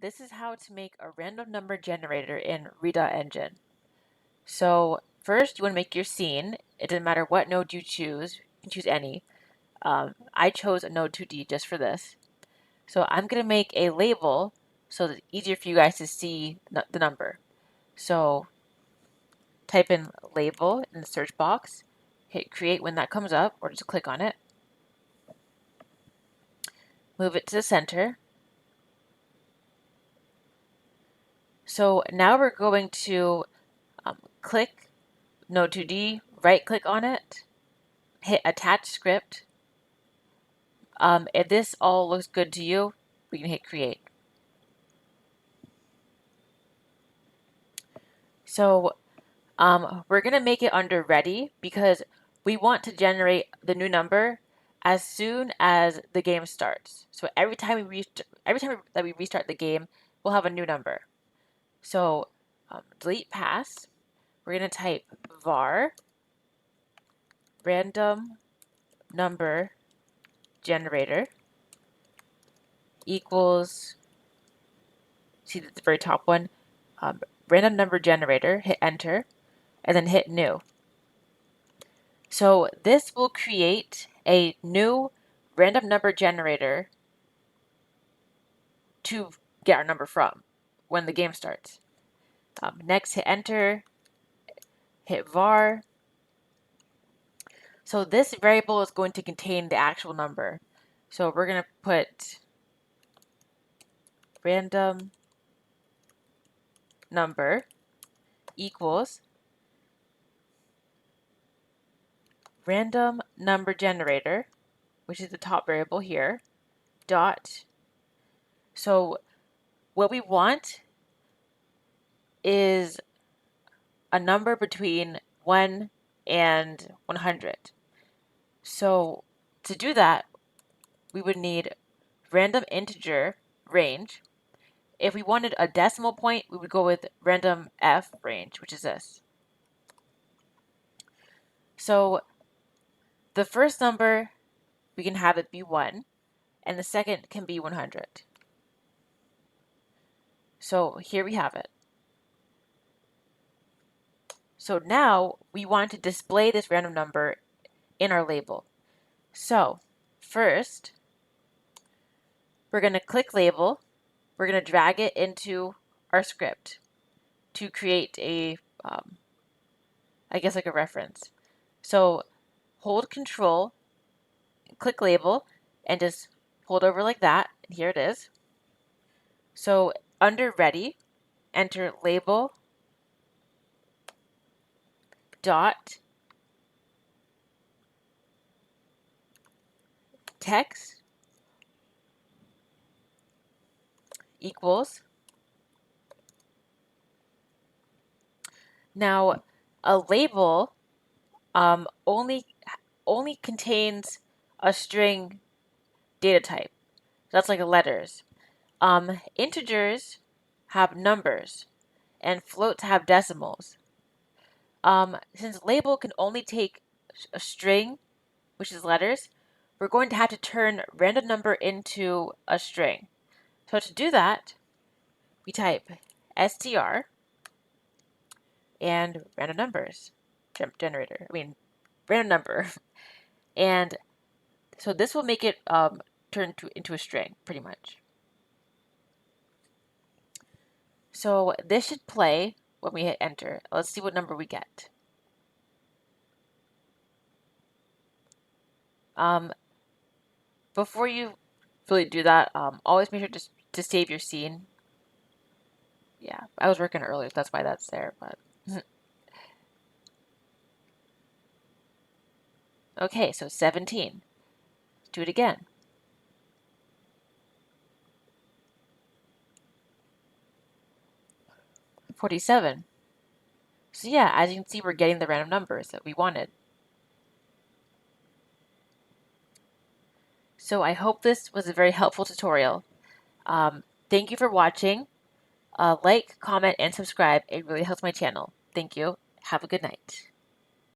This is how to make a random number generator in Redot engine. So first you want to make your scene. It doesn't matter what node you choose. You can choose any. I chose a node 2D just for this. So I'm going to make a label so that it's easier for you guys to see the number. So type in label in the search box, hit create when that comes up, or just click on it. Move it to the center. So now we're going to click Node 2D, right click on it, hit attach script. If this all looks good to you, we can hit create. So we're going to make it under ready because we want to generate the new number as soon as the game starts. So every time that we restart the game, we'll have a new number. So delete pass. We're going to type var random number generator equals, see the very top one, random number generator, hit enter, and then hit new. So this will create a new random number generator to get our number from when the game starts. Next, hit enter, hit var. So this variable is going to contain the actual number. So we're going to put random number equals random number generator, which is the top variable here, dot. So what we want is a number between 1 and 100. So to do that, we would need random integer range. If we wanted a decimal point, we would go with random f range, which is this. So the first number, we can have it be 1, and the second can be 100. So here we have it. So now we want to display this random number in our label. So first, we're going to click label. We're going to drag it into our script to create a, I guess like a reference. So hold control, click label, and just hold over like that. And here it is. So under ready, enter label dot text equals. Now a label only contains a string data type. That's like a letters. Integers have numbers and floats have decimals. Since label can only take a string, which is letters, we're going to have to turn random number into a string. So to do that, we type str and random numbers generator. Random number. And so this will make it turn into a string, pretty much. So this should play when we hit enter. Let's see what number we get. Before you really do that, always make sure to save your scene. Yeah, I was working earlier, so that's why that's there. But okay, so 17. Let's do it again. 47. So yeah, as you can see, we're getting the random numbers that we wanted. So I hope this was a very helpful tutorial. Thank you for watching. Like, comment, and subscribe. It really helps my channel. Thank you. Have a good night.